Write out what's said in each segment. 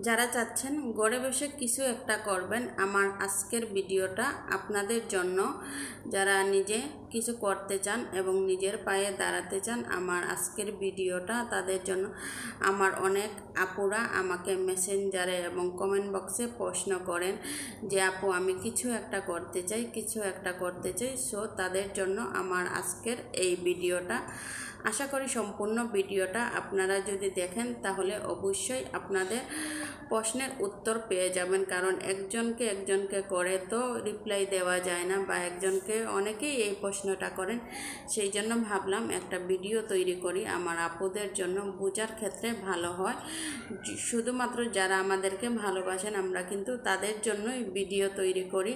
যারা চাচ্ছেন ঘরে বসে কিছু একটা করবেন, আমার আজকের ভিডিওটা আপনাদের জন্য। যারা নিজে কিছু করতে চান এবং নিজের পায়ে দাঁড়াতে চান, আমার আজকের ভিডিওটা তাদের জন্য। আমার অনেক আপুরা আমাকে মেসেঞ্জারে এবং কমেন্ট বক্সে প্রশ্ন করেন যে আপু আমি কিছু একটা করতে চাই। সো তাদের জন্য আমার আজকের এই ভিডিওটা। আশা করি সম্পূর্ণ ভিডিওটা আপনারা যদি দেখেন তাহলে অবশ্যই আপনাদের প্রশ্নের উত্তর পেয়ে যাবেন। কারণ একজনকে করে তো রিপ্লাই দেওয়া যায় না, বা অনেকেই এই প্রশ্নটা করেন। সেই জন্য ভাবলাম একটা ভিডিও তৈরি করি, আমার আপুদের জন্য বোঝার ক্ষেত্রে ভালো হয়। শুধুমাত্র যারা আমাদেরকে ভালোবাসেন আমরা কিন্তু তাদের জন্যই ভিডিও তৈরি করি।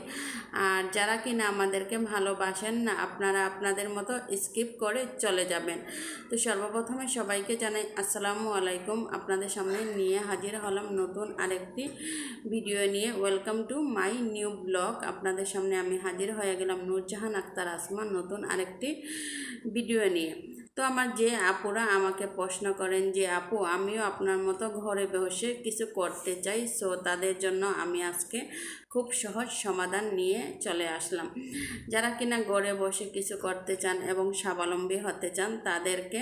আর যারা কিনা আমাদেরকে ভালোবাসেন না, আপনারা আপনাদের মতো স্কিপ করে চলে যাবেন। তো সর্বপ্রথমে সবাইকে জানাই আসসালামু আলাইকুম। আপনাদের সামনে নিয়ে হাজির হলাম নতুন আরেকটি ভিডিও নিয়ে। Welcome to my new blog. আপনাদের সামনে আমি হাজির হয়ে গেলাম নূরজাহান আক্তার আসমা নতুন আরেকটি ভিডিও নিয়ে। তো আমার যে আপুরা আমাকে প্রশ্ন করেন যে আপু আমিও আপনার মতো ঘরে বসে কিছু করতে চাই, সো তাদের জন্য আমি আজকে খুব সহজ সমাধান নিয়ে চলে আসলাম। যারা কিনা ঘরে বসে কিছু করতে চান এবং স্বাবলম্বী হতে চান, তাদেরকে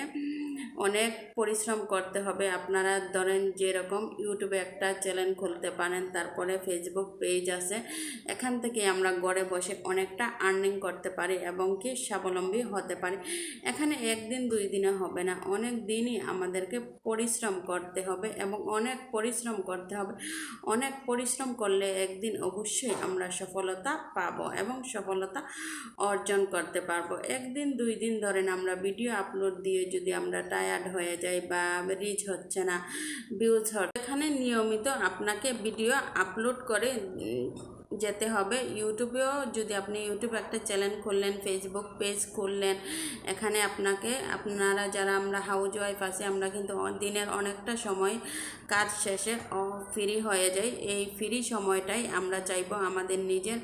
অনেক পরিশ্রম করতে হবে। আপনারা ধরেন যেরকম ইউটিউবে একটা চ্যানেল খুলতে পারেন, তারপরে ফেসবুক পেজ আছে, এখান থেকে আমরা ঘরে বসে অনেকটা আর্নিং করতে পারি এবং কি স্বাবলম্বী হতে পারি। এখানে একদিন দুই দিনে হবে না, অনেক দিনই আমাদেরকে পরিশ্রম করতে হবে এবং অনেক পরিশ্রম করতে হবে। অনেক পরিশ্রম করলে একদিন অবশ্যই আমরা সফলতা পাবো এবং সফলতা অর্জন করতে পারবো। একদিন দুই দিন ধরেন আমরা ভিডিও আপলোড দিয়ে যদি আমরা টায়ার্ড হয়ে যাই বা রিচ হচ্ছে না, ভিউজ হচ্ছে, এখানে নিয়মিত আপনাকে ভিডিও আপলোড করে যেতে হবে। ইউটিউবেও যদি আপনি ইউটিউবে একটা চ্যানেল খুললেন, ফেসবুক পেজ খুললেন, এখানে আপনারা যারা আমরা হাউস ওয়াইফ আছি, আমরা কিন্তু দিনের অনেকটা সময় কাজ শেষে ফ্রি হয়ে যাই। এই ফ্রি সময়টাই আমরা চাইবো আমাদের নিজের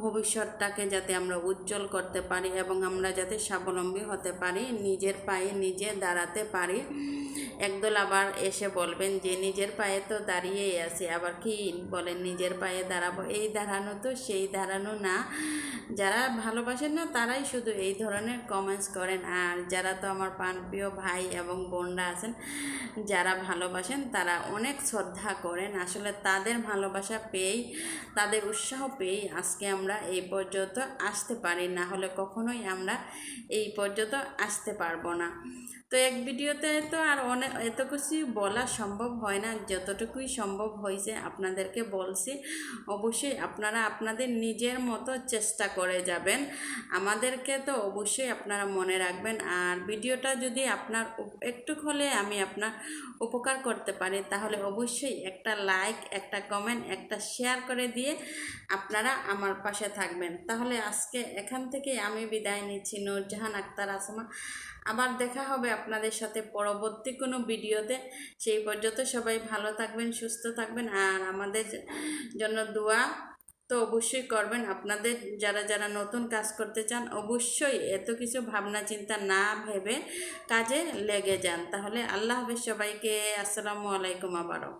ভবিষ্যৎটাকে যাতে আমরা উজ্জ্বল করতে পারি এবং আমরা যাতে স্বাবলম্বী হতে পারি, নিজের পায়ে নিজে দাঁড়াতে পারি। একদল আবার এসে বলবেন যে নিজের পায়ে তো দাঁড়িয়েই আছি, আবার কি বলেন নিজের পায়ে দাঁড়াবো। এই দাঁড়ানো তো সেই দাঁড়ানো না। যারা ভালোবাসেন না তারাই শুধু এই ধরনের কমেন্টস করেন। আর যারা তো আমার প্রাণপ্রিয় ভাই এবং বোনরা আছেন, যারা ভালোবাসেন তারা অনেক শ্রদ্ধা করেন। আসলে তাদের ভালোবাসা পেয়েই, তাদের উৎসাহ পেয়েই আজকে আমরা এই পর্যন্ত আসতে পারি, না হলে কখনোই আমরা এই পর্যন্ত আসতে পারবো না। তো এক ভিডিওতে তো আর এত কিছু বলা সম্ভব হয় না, যতটুকুই সম্ভব হয়েছে আপনাদেরকে বলছি। অবশ্যই আপনারা আপনাদের নিজের মতো চেষ্টা করে যাবেন। আমাদেরকে তো অবশ্যই আপনারা মনে রাখবেন। আর ভিডিওটা যদি আপনার একটু হলে আমি আপনার উপকার করতে পারি, তাহলে অবশ্যই একটা লাইক, একটা কমেন্ট, একটা শেয়ার করে দিয়ে আপনারা আমার পাশে থাকবেন। তাহলে আজকে এখান থেকে আমি বিদায় নিচ্ছি, নূরজাহান আক্তার আসমা। আবার দেখা হবে আপনাদের সাথে পরবর্তী কোনো ভিডিওতে। সেই পর্যন্ত সবাই ভালো থাকবেন, সুস্থ থাকবেন, আর আমাদের জন্য দোয়া তো অবশ্যই করবেন। আপনাদের যারা নতুন কাজ করতে চান, অবশ্যই এত কিছু ভাবনা চিন্তা না ভেবে কাজে লেগে যান। তাহলে আল্লাহ হাফেজ সবাইকে। আসসালামু আলাইকুম আবারও।